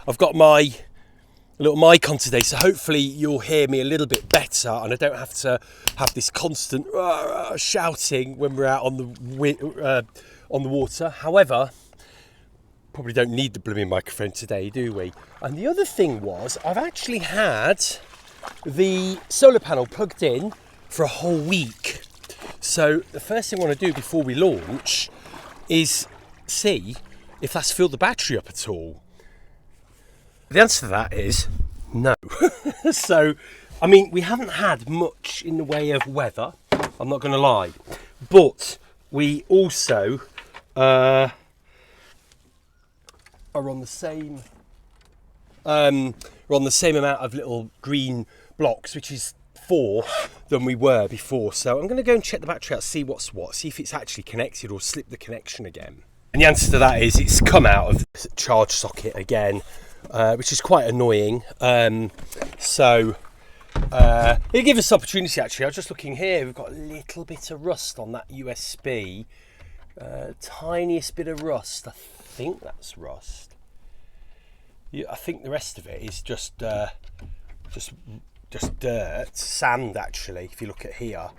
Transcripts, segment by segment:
I've got my little mic on today, so hopefully you'll hear me a little bit better and I don't have to have this constant shouting when we're out on the water. However, probably don't need the blooming microphone today, do we? And the other thing was, I've actually had the solar panel plugged in for a whole week. So the first thing I want to do before we launch is see if that's filled the battery up at all. The answer to that is no. So, I mean, we haven't had much in the way of weather, I'm not going to lie. But we also are on the same amount of little green blocks, which is 4 than we were before. So I'm going to go and check the battery out, see what's what, see if it's actually connected or slipped the connection again. And the answer to that is it's come out of the charge socket again, which is quite annoying. So it'll give us opportunity actually. I was just looking here, we've got a little bit of rust on that USB. Tiniest bit of rust. I think that's rust. Yeah, I think the rest of it is just dirt, sand actually, if you look at here.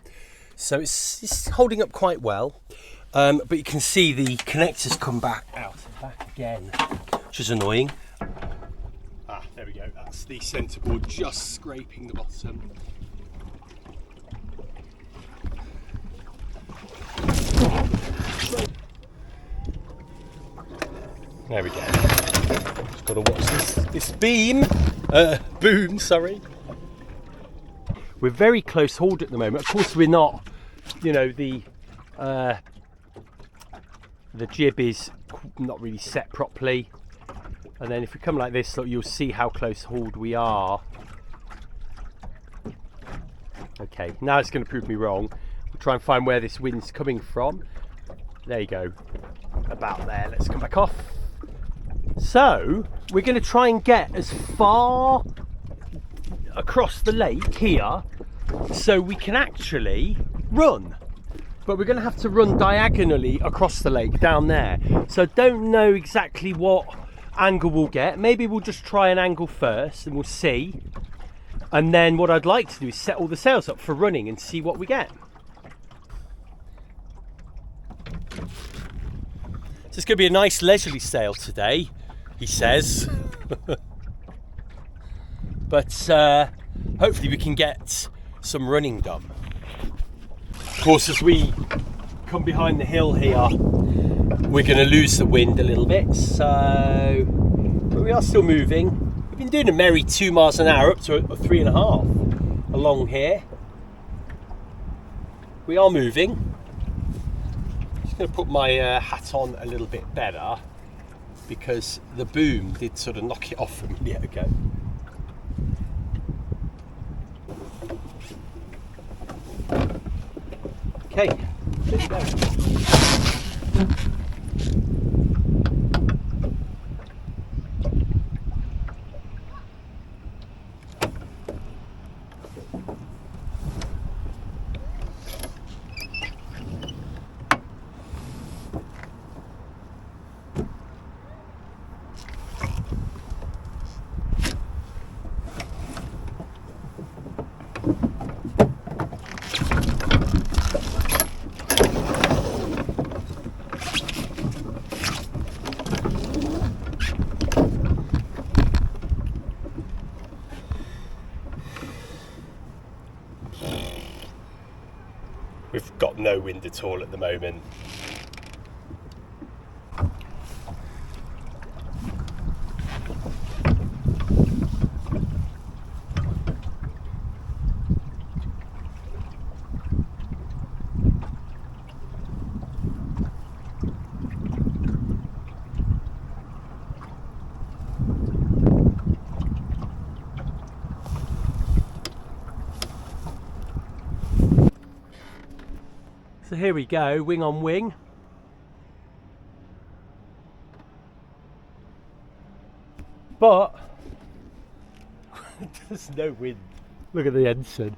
So it's holding up quite well. But you can see the connectors come back out and back again, which is annoying. Ah, there we go. That's the centre board just scraping the bottom. There we go. Just got to watch this boom, sorry. We're very close hauled at the moment. Of course we're not, you know, the jib is not really set properly, and then if we come like this, look, you'll see how close hauled we are. Okay, now it's going to prove me wrong. We'll try and find where this wind's coming from. There you go, about there. Let's come back off. So we're going to try and get as far across the lake here so we can actually run. But we're going to have to run diagonally across the lake down there. So don't know exactly what angle we'll get. Maybe we'll just try an angle first and we'll see. And then what I'd like to do is set all the sails up for running and see what we get. So it's going to be a nice leisurely sail today, he says. But hopefully we can get some running done. Of course, as we come behind the hill here, we're going to lose the wind a little bit, but we are still moving. We've been doing a merry 2 miles an hour up to a 3.5 along here. We are moving. Just going to put my hat on a little bit better because the boom did sort of knock it off a minute ago. Okay, there we go. We've got no wind at all at the moment. So here we go, wing on wing. But there's no wind. Look at the ensign.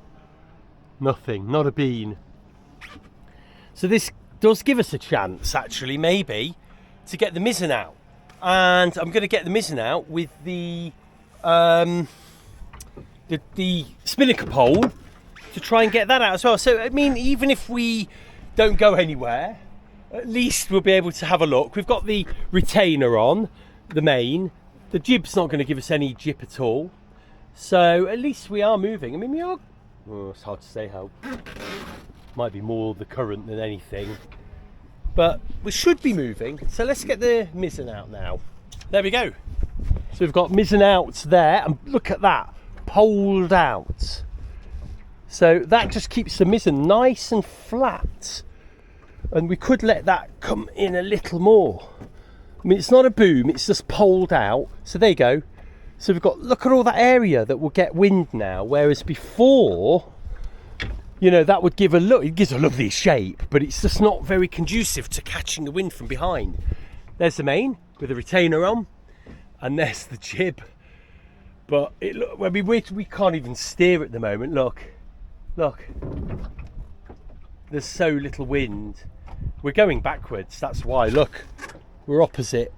Nothing, not a bean. So this does give us a chance, actually, maybe, to get the Mizzen out. and I'm going to get the mizzen out with the spinnaker pole to try and get that out as well. So I mean, even if we don't go anywhere, at least we'll be able to have a look. We've got the retainer on the main. The jib's not going to give us any jip at all, so at least we are moving. I mean, we are, it's hard to say how, might be more the current than anything, but we should be moving. So let's get the mizzen out now. There we go. So we've got mizzen out there, and look at that, poled out. So that just keeps the mizzen nice and flat, and we could let that come in a little more. I mean, it's not a boom, it's just poled out. So there you go. So we've got, look at all that area that will get wind now, whereas before, you know, that would give a look, it gives a lovely shape, but it's just not very conducive to catching the wind from behind. There's the main with the retainer on, and there's the jib. But it, look, I mean, we can't even steer at the moment. Look, there's so little wind. We're going backwards, that's why. Look, we're opposite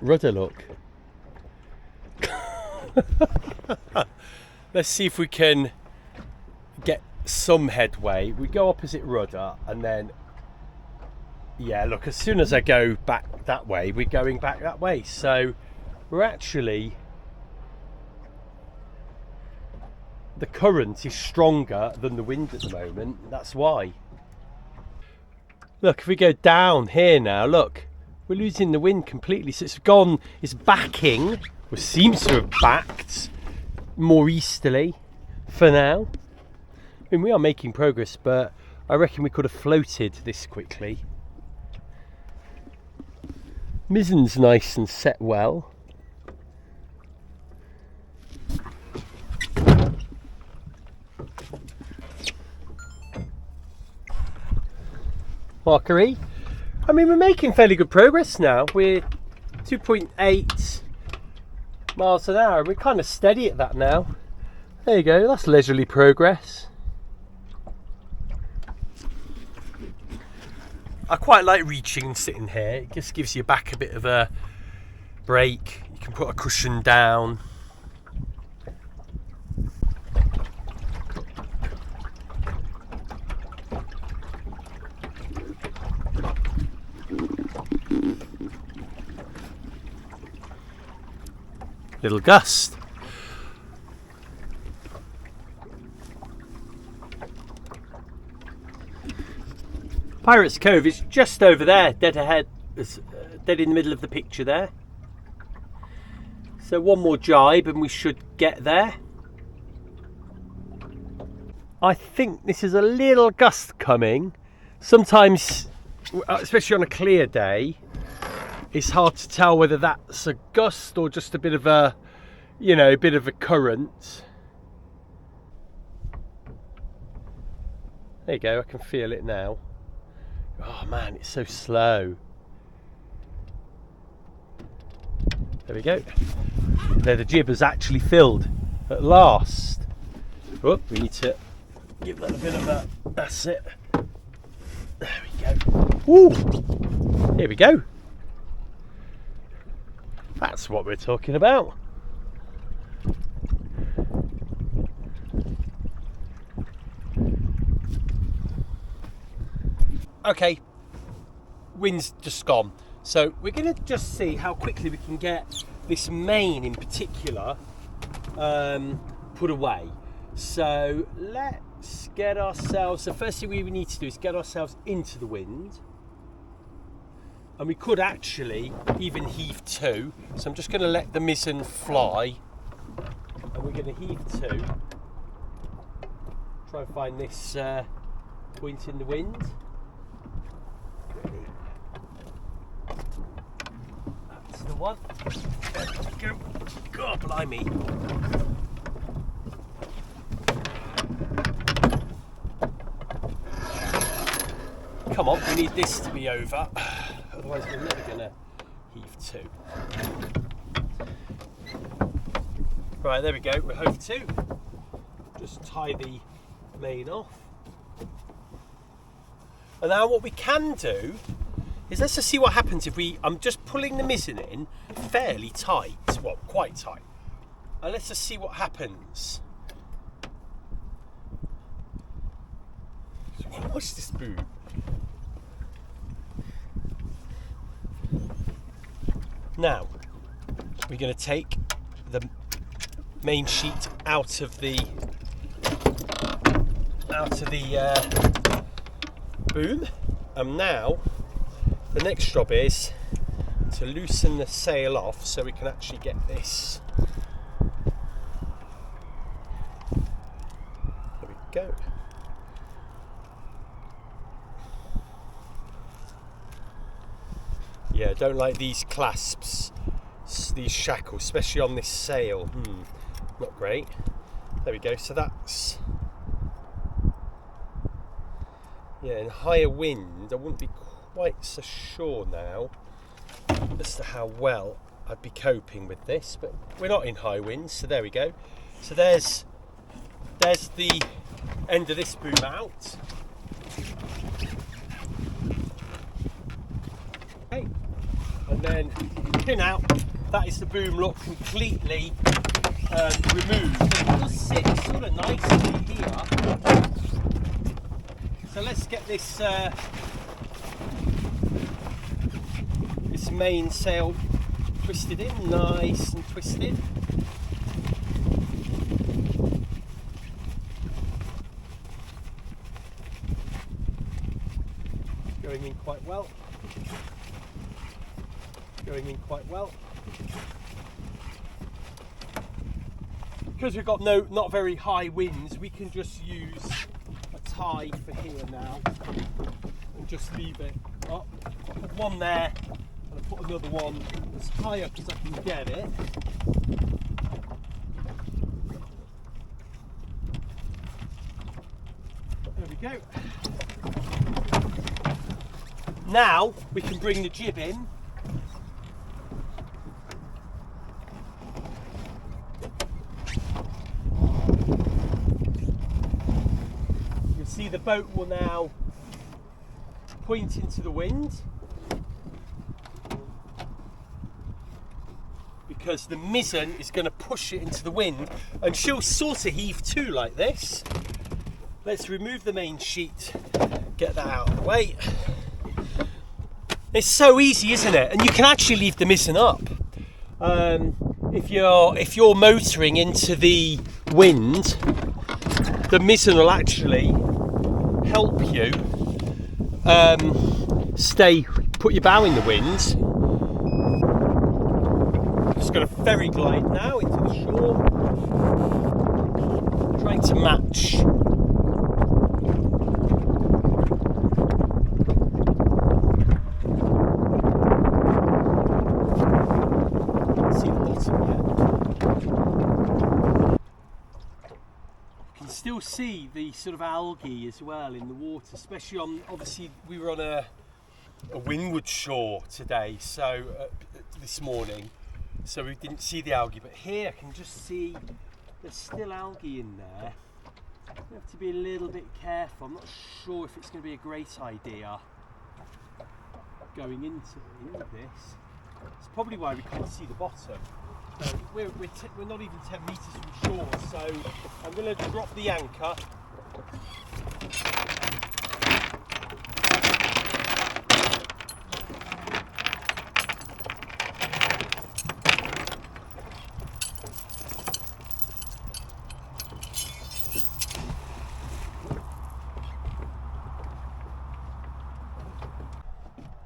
rudder, look. Let's see if we can get some headway. We go opposite rudder, and then, yeah, look, as soon as I go back that way, we're going back that way. So we're actually, the current is stronger than the wind at the moment. That's why. Look, if we go down here now, look, we're losing the wind completely. So it's gone, it's backing, or seems to have backed more easterly for now. I mean, we are making progress, but I reckon we could have floated this quickly. Mizzen's nice and set well. Markery. I mean, we're making fairly good progress now. We're 2.8 miles an hour. We're kind of steady at that now. There you go, that's leisurely progress. I quite like reaching and sitting here. It just gives your back a bit of a break. You can put a cushion down. Little gust. Pirates Cove is just over there, dead ahead, dead in the middle of the picture there. So one more jibe and we should get there. I think this is a little gust coming. Sometimes, especially on a clear day, it's hard to tell whether that's a gust or just a bit of a, you know, a bit of a current. There you go, I can feel it now. Oh man, it's so slow. There we go. There, the jib has actually filled at last. Oh, we need to give that a bit of a, that's it. There we go. Woo! Here we go. That's what we're talking about. Okay, wind's just gone. So we're going to just see how quickly we can get this main in particular put away. So let's get ourselves, the first thing we need to do is get ourselves into the wind. And we could actually even heave to. So I'm just going to let the mizzen fly. And we're going to heave to. Try and find this point in the wind. Ready. That's the one. There we go. God blimey. Come on, we need this to be over. Otherwise we're never going to heave to. Right, there we go, we're hove to. Just tie the main off. And now what we can do is let's just see what happens if I'm just pulling the mizzen in fairly tight, well, quite tight. And let's just see what happens. Watch this boom. Now, we're going to take the main sheet out of the boom, and now the next job is to loosen the sail off so we can actually get this. There we go. Yeah, don't like these clasps, these shackles, especially on this sail. Not great. There we go. So that's, yeah, in higher wind I wouldn't be quite so sure now as to how well I'd be coping with this, but we're not in high winds, so there we go. So there's the end of this boom out. Okay, and then pin out. That is the boom lock completely removed. It does sit sort of nicely here. So let's get this this mainsail twisted in, nice and twisted. Going in quite well. Going in quite well. Because we've got not very high winds, we can just use a tie for here now and just leave it up. I put one there and I put another one as high up as I can get it. There we go. Now we can bring the jib in. See, the boat will now point into the wind because the mizzen is going to push it into the wind, and she'll sort of heave to like this. Let's remove the main sheet, get that out of the way. It's so easy, isn't it? And you can actually leave the mizzen up. If you're motoring into the wind, the mizzen will actually help you put your bow in the wind. Just going to ferry glide now into the shore, trying to match. See the bottom yet? Still see the sort of algae as well in the water, especially on, obviously we were on a windward shore today, so this morning, so we didn't see the algae, but here I can just see there's still algae in there. You have to be a little bit careful. I'm not sure if it's going to be a great idea going into this. It's probably why we can't see the bottom. We're not even 10 metres from shore, so I'm going to drop the anchor.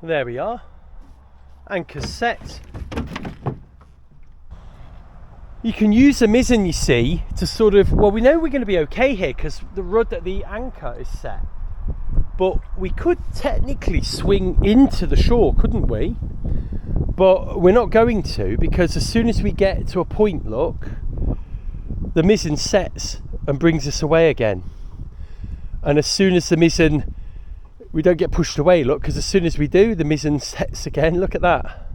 There we are, anchor set. You can use the mizzen, you see, to sort of, well, we know we're going to be okay here because the anchor is set, but we could technically swing into the shore, couldn't we? But we're not going to, because as soon as we get to a point, look, the mizzen sets and brings us away again. And as soon as the mizzen, we don't get pushed away, look, because as soon as we do, the mizzen sets again. Look at that.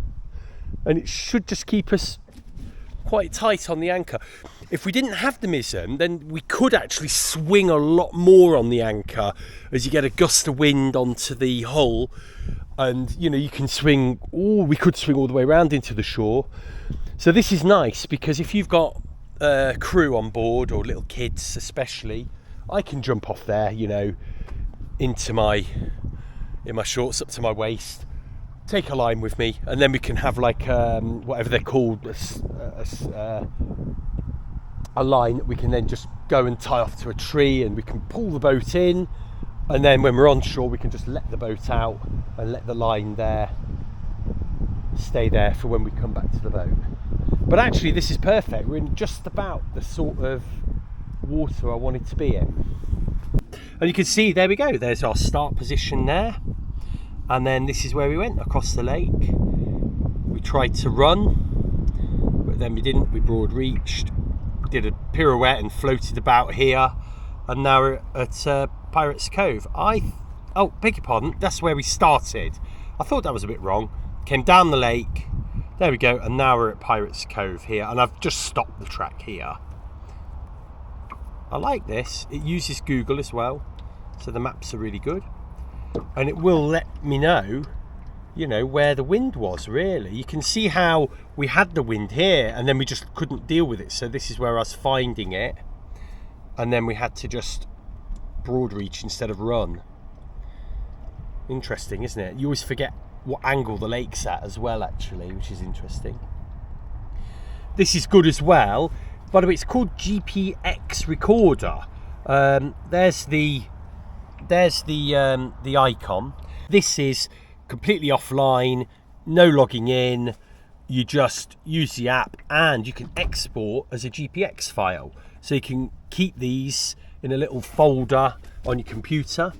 And it should just keep us quite tight on the anchor. If we didn't have the Mizzen, then we could actually swing a lot more on the anchor as you get a gust of wind onto the hull, and you know, you can swing, we could swing all the way around into the shore. So this is nice because if you've got crew on board, or little kids especially, I can jump off there, you know, in my shorts up to my waist, take a line with me, and then we can have like whatever they're called, a line that we can then just go and tie off to a tree, and we can pull the boat in, and then when we're on shore we can just let the boat out and let the line there stay there for when we come back to the boat. But actually this is perfect. We're in just about the sort of water I wanted to be in. And you can see, there we go, there's our start position there. And then this is where we went, across the lake. We tried to run, but then we didn't. We broad reached, did a pirouette and floated about here. And now we're at Pirates Cove. Oh, beg your pardon, that's where we started. I thought that was a bit wrong. Came down the lake, there we go, and now we're at Pirates Cove here. And I've just stopped the track here. I like this. It uses Google as well, so the maps are really good, and it will let me know, you know, where the wind was. Really, you can see how we had the wind here and then we just couldn't deal with it, so this is where I was finding it, and then we had to just broad reach instead of run. Interesting, isn't it? You always forget what angle the lake's at as well, actually, which is interesting. This is good as well. By the way, it's called GPX recorder. There's the icon. This is completely offline, no logging in. You just use the app, and you can export as a GPX file. So you can keep these in a little folder on your computer,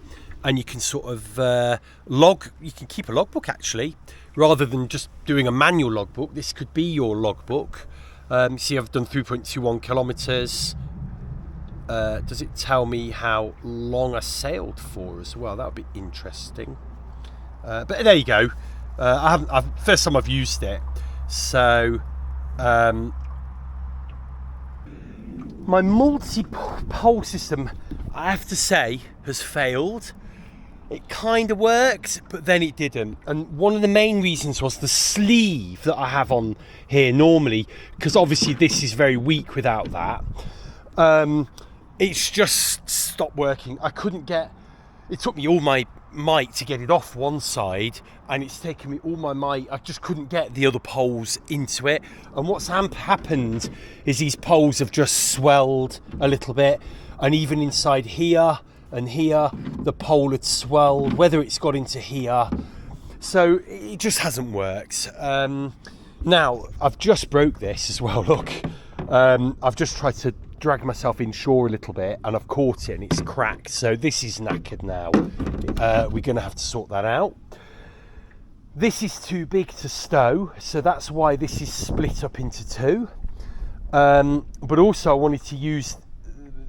and you can sort of you can keep a logbook actually, rather than just doing a manual logbook. This could be your logbook. See, I've done 3.21 kilometers. Does it tell me how long I sailed for as well? That would be interesting. But there you go. First time I've used it. So my multi-pole system, I have to say, has failed. It kind of worked, but then it didn't. And one of the main reasons was the sleeve that I have on here normally, because obviously this is very weak without that. It's just stopped working. I couldn't get, it took me all my might to get it off one side, and it's taken me all my might. I just couldn't get the other poles into it. And what's happened is these poles have just swelled a little bit, and even inside here and here, the pole had swelled, whether it's got into here. So it just hasn't worked. Now, I've just broke this as well, look. I've just tried to drag myself inshore a little bit, and I've caught it, and it's cracked. So this is knackered now. We're gonna have to sort that out. This is too big to stow, so that's why this is split up into two. But also I wanted to use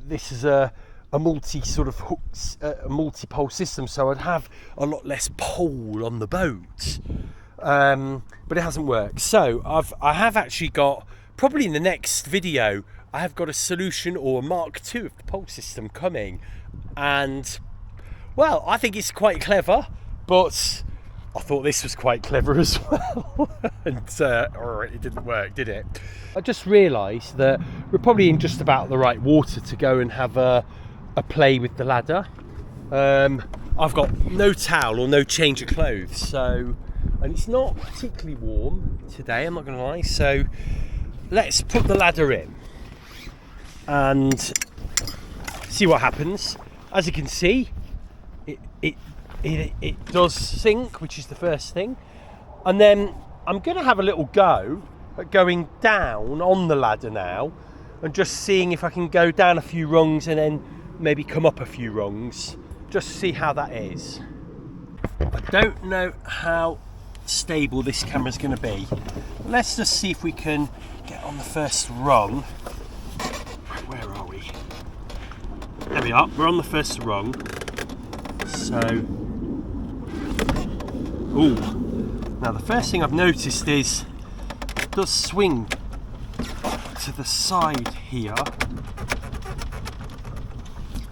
this as a multi sort of hooks, a multi-pole system, so I'd have a lot less pole on the boat. But it hasn't worked. So I have actually got, probably in the next video, I have got a solution, or a Mark II of the pole system coming, and well, I think it's quite clever, but I thought this was quite clever as well. And it didn't work, did it? I just realised that we're probably in just about the right water to go and have a play with the ladder. I've got no towel or no change of clothes, so, and it's not particularly warm today, I'm not going to lie, so let's put the ladder in and see what happens. As you can see, it does sink, which is the first thing, and then I'm going to have a little go at going down on the ladder now and just seeing if I can go down a few rungs and then maybe come up a few rungs, just see how that is. I don't know how stable this camera's going to be. Let's just see if we can get on the first rung. Where are we? There we are, we're on the first rung. So, ooh, now the first thing I've noticed is it does swing to the side here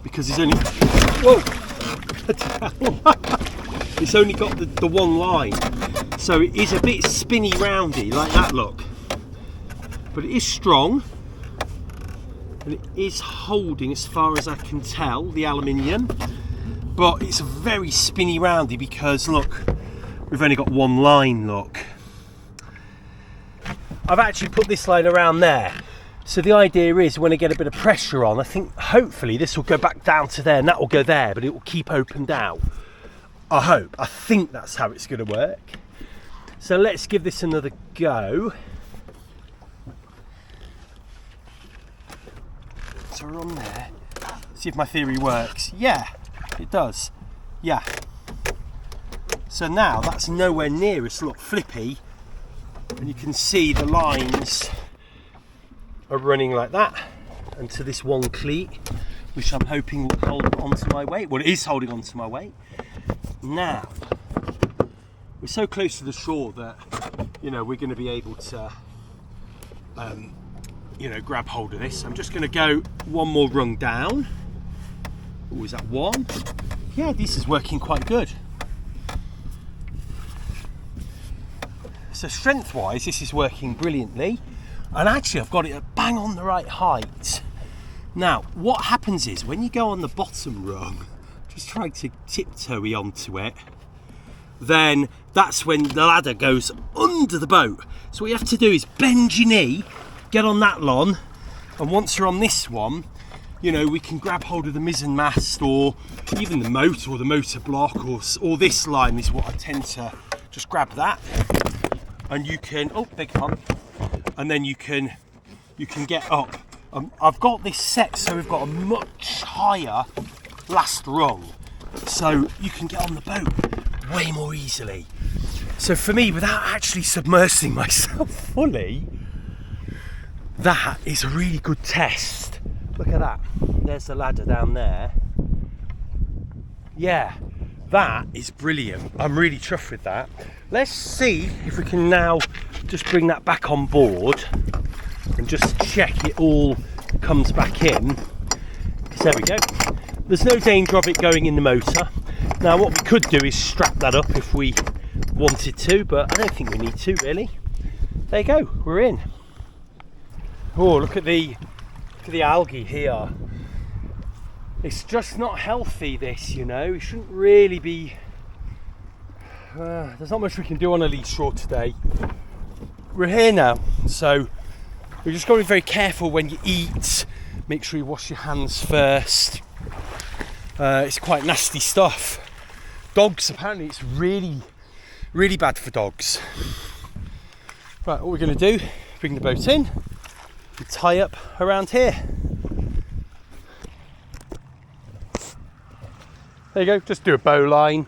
because it's only it's only got the one line, so it is a bit spinny roundy like that, look, but it is strong and it is holding as far as I can tell, the aluminium, but it's a very spinny roundy because look, we've only got one line, look. I've actually put this line around there, so the idea is when I get a bit of pressure on, I think hopefully this will go back down to there and that will go there, but it will keep opened out. I think that's how it's going to work. So let's give this another go. So we're on there, see if my theory works. Yeah, it does. Yeah. So now that's nowhere near as look flippy, and you can see the lines are running like that, and to this one cleat, which I'm hoping will hold onto my weight. Well, it is holding onto my weight. Now, we're so close to the shore that, you know, we're going to be able to, you know, grab hold of this. I'm just going to go one more rung down. Oh, is that one? Yeah, this is working quite good. So strength-wise, this is working brilliantly. And actually, I've got it at bang on the right height. Now, what happens is, when you go on the bottom rung, just trying to tiptoe onto it, then that's when the ladder goes under the boat. So what you have to do is bend your knee, get on that lon, and once you're on this one, you know, we can grab hold of the mizzen mast or even the motor or the motor block, or this line is what I tend to just grab that. And you can, oh, beg your pardon, and then you can get up. I've got this set so we've got a much higher last rung, so you can get on the boat way more easily. So for me, without actually submersing myself fully, that is a really good test. Look at that, there's the ladder down there. Yeah, that is brilliant. I'm really chuffed with that. Let's see if we can now just bring that back on board and just check it all comes back in. There we go. There's no danger of it going in the motor. Now what we could do is strap that up if we wanted to, but I don't think we need to really. There you go, we're in. Oh, look at the algae here. It's just not healthy, this, you know. It shouldn't really be. There's not much we can do on a lee shore today. We're here now, so we've just got to be very careful when you eat. Make sure you wash your hands first. It's quite nasty stuff. Dogs, apparently it's really, really bad for dogs. Right, what we're going to do, bring the boat in and tie up around here. There you go, just do a bow line.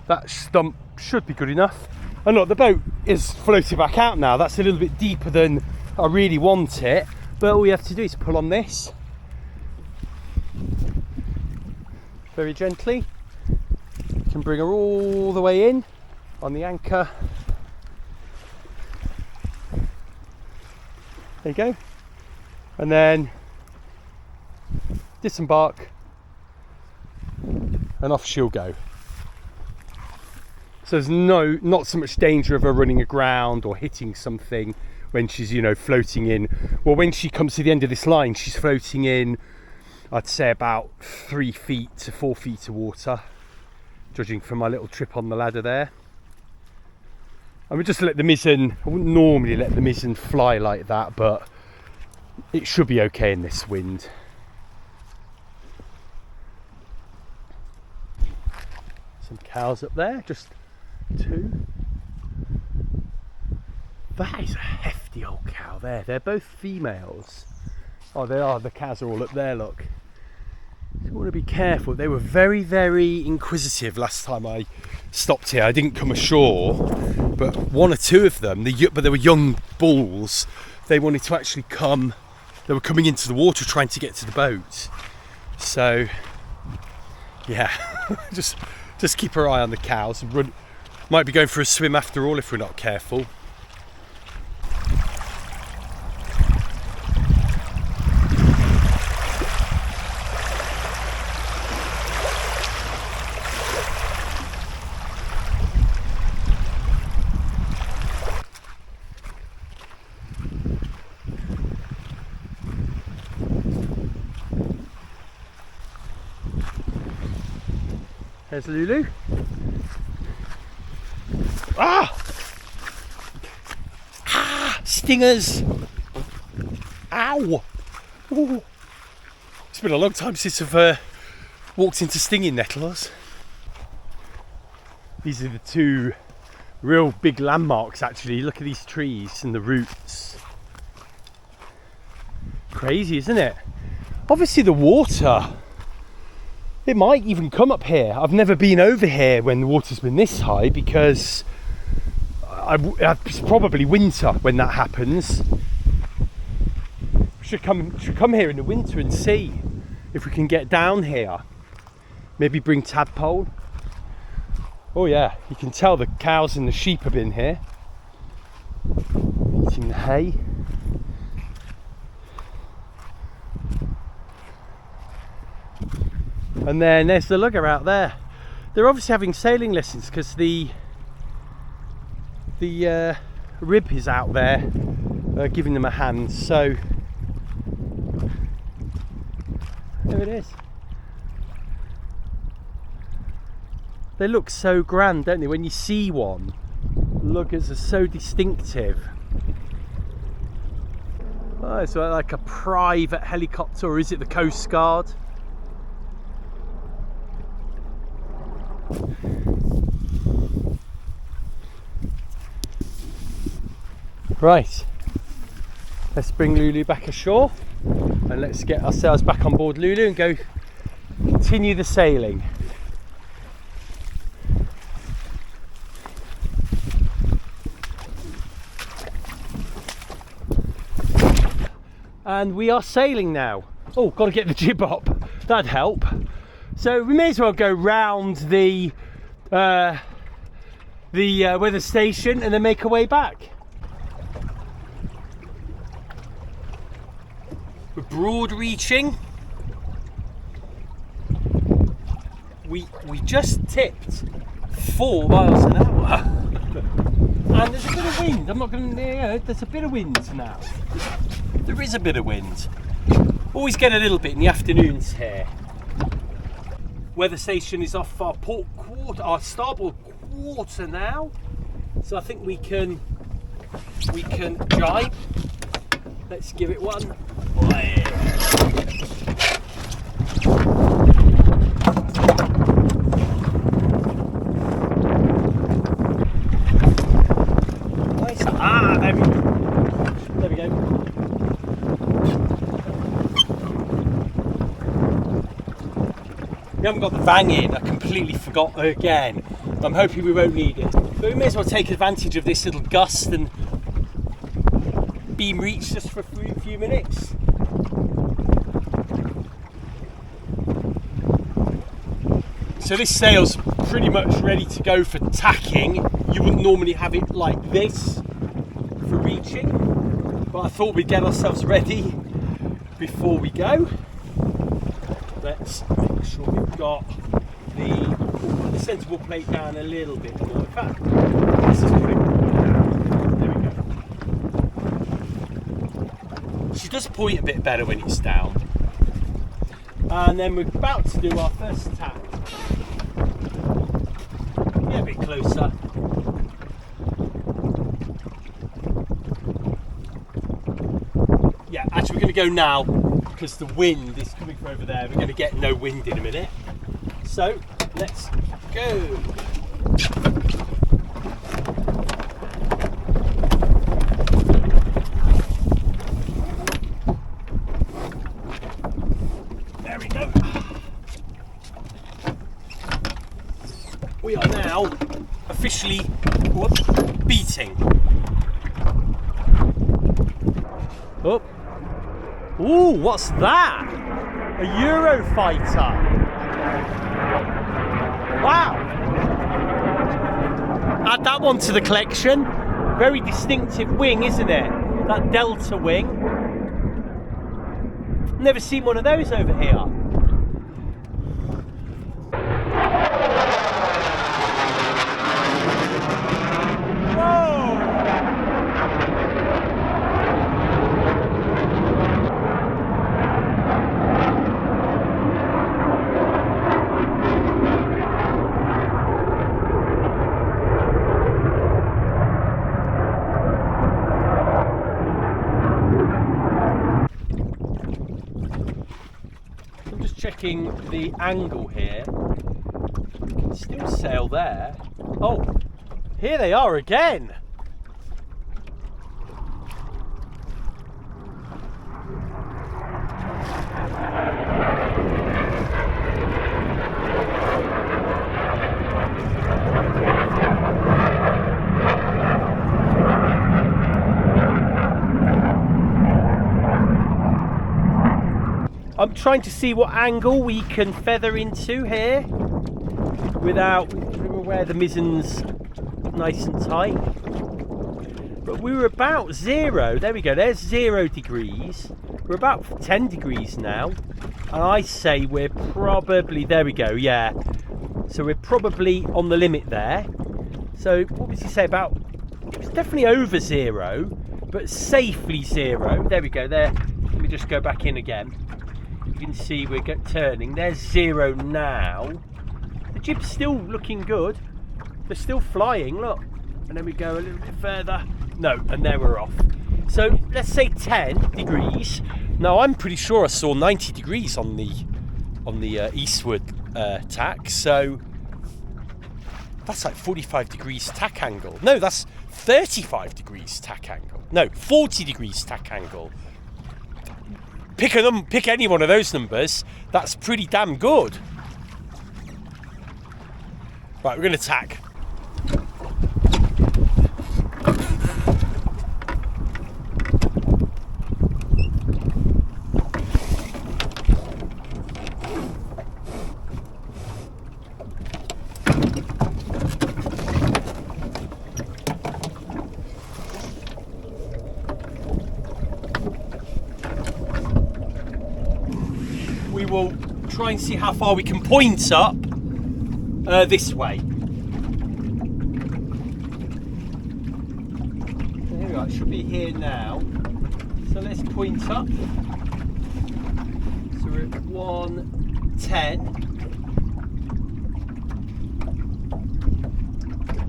That stump should be good enough. And look, the boat is floating back out now. That's a little bit deeper than I really want it, but all we have to do is pull on this very gently. You can bring her all the way in on the anchor. There you go. And then disembark and off she'll go. So there's not so much danger of her running aground or hitting something when she's, you know, floating in. Well, when she comes to the end of this line, she's floating in, I'd say about 3 feet to 4 feet of water, judging from my little trip on the ladder there. I would just let the mizzen, I wouldn't normally let the mizzen fly like that, but it should be okay in this wind. Some cows up there, just 2. That is a hefty old cow there. They're both females. Oh, they are. The cows are all up there, look. You want to be careful. They were very, very inquisitive last time I stopped here. I didn't come ashore, but 1 or 2 of them, but they were young bulls. They wanted to actually come. They were coming into the water trying to get to the boat. So, yeah, just keep our eye on the cows and run. Might be going for a swim after all if we're not careful. There's Lulu. Ah! Ah! Stingers! Ow! Ooh. It's been a long time since I've walked into stinging nettles. These are the two real big landmarks actually. Look at these trees and the roots. Crazy, isn't it? Obviously the water, it might even come up here. I've never been over here when the water's been this high because it's probably winter when that happens. Should come here in the winter and see if we can get down here. Maybe bring tadpole. Oh yeah, you can tell the cows and the sheep have been here eating the hay. And then there's the lugger out there. They're obviously having sailing lessons because the rib is out there giving them a hand. So there it is. They look so grand, don't they? When you see one, luggers are so distinctive. Oh, it's like a private helicopter, or is it the Coast Guard? Right, let's bring Lulu back ashore and let's get ourselves back on board Lulu and go continue the sailing. And we are sailing now. Oh, got to get the jib up. That'd help. So we may as well go round the weather station and then make our way back. We're broad reaching. We just tipped 4 miles an hour. And there's a bit of wind. I'm not going to. There's a bit of wind now. There is a bit of wind. Always get a little bit in the afternoons here. Weather station is off our port quarter, our starboard quarter now. So I think we can jibe. Let's give it one. Nice. Ah, there we go. There we go. We haven't got the vang in, I completely forgot again. I'm hoping we won't need it. But we may as well take advantage of this little gust and beam reach just for a few minutes. So this sail's pretty much ready to go for tacking. You wouldn't normally have it like this for reaching, but I thought we'd get ourselves ready before we go. Let's make sure we've got the central plate down a little bit more. In fact, let's just put it down. There we go. She does point a bit better when it's down. And then we're about to do our first tack. Get a bit closer. Yeah, actually we're going to go now because the wind is coming from over there. We're going to get no wind in a minute. So let's go. There we go. We are now officially beating. Oh. Ooh, what's that? A Eurofighter. Wow. Add that one to the collection. Very distinctive wing, isn't it? That delta wing. Never seen one of those over here. checking the angle here. We can still sail there. Oh, here they are again. I'm trying to see what angle we can feather into here without where the mizzen's nice and tight. But we were about 0. There we go. There's 0 degrees. We're about 10 degrees now. And I say we're probably, there we go, yeah. So we're probably on the limit there. So what was he say about, it was definitely over 0, but safely 0. There we go, there. Let me just go back in again. You can see we're turning. There's 0 now. The jib's still looking good. They're still flying, look. And then we go a little bit further. No, and there we're off. So let's say 10 degrees. Now I'm pretty sure I saw 90 degrees on the eastward tack. So that's like 45 degrees tack angle. No, that's 35 degrees tack angle. No, 40 degrees tack angle. Pick any one of those numbers. That's pretty damn good. Right, we're going to tack. We will try and see how far we can point up this way. There we are, it should be here now. So let's point up. So we're at 110.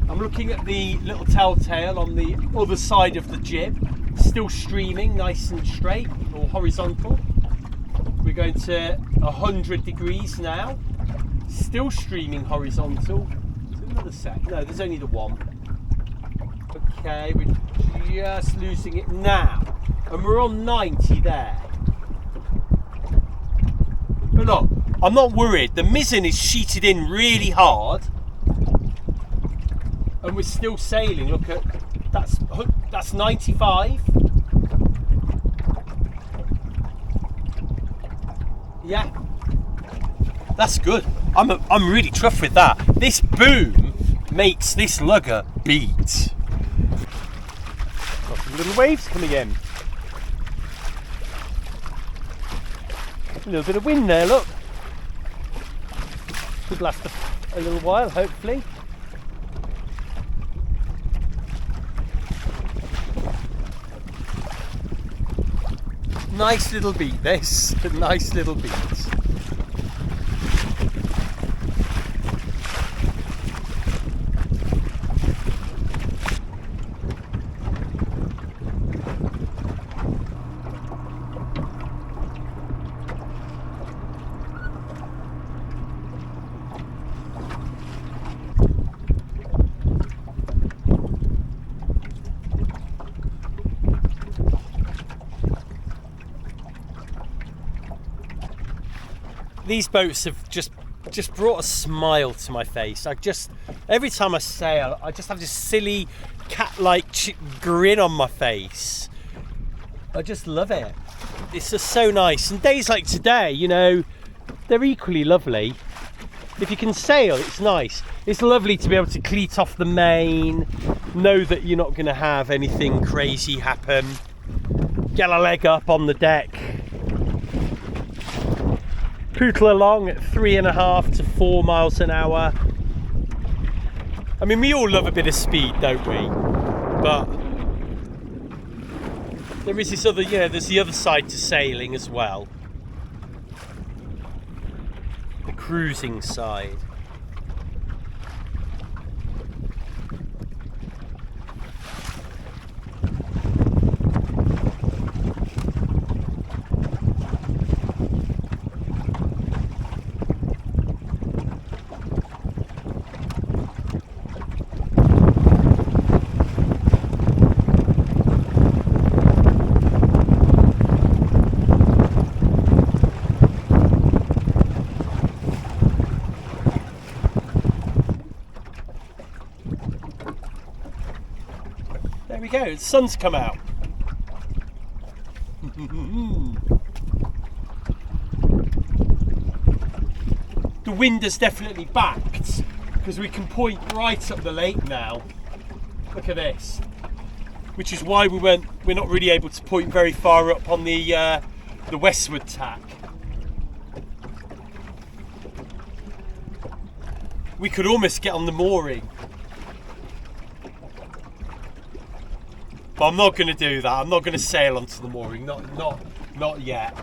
I'm looking at the little telltale on the other side of the jib, still streaming nice and straight or horizontal. We're going to 100 degrees now, still streaming horizontal. Is there another set? No, there's only the one. Okay, we're just losing it now. And we're on 90 there. But look, I'm not worried. The Mizzen is sheeted in really hard. And we're still sailing. Look at, that's 95. Yeah, that's good. I'm really chuffed with that. This boom makes this lugger beat. Got some little waves coming in. A little bit of wind there, look. Could last a little while, hopefully. Nice little beat, this. Nice little beat. These boats have just brought a smile to my face. Every time I sail, I just have this silly cat-like grin on my face. I just love it. It's just so nice. And days like today, you know, they're equally lovely. If you can sail, it's nice. It's lovely to be able to cleat off the main, know that you're not going to have anything crazy happen, get a leg up on the deck, pootle along at 3.5 to 4 miles an hour. I mean, we all love a bit of speed, don't we? But there is this other, you know, there's the other side to sailing as well. The cruising side. go, the sun's come out. The wind has definitely backed because we can point right up the lake now. Look at this. Which is why we're not really able to point very far up on the westward tack. We could almost get on the mooring. But I'm not going to do that. I'm not going to sail onto the mooring. Not yet.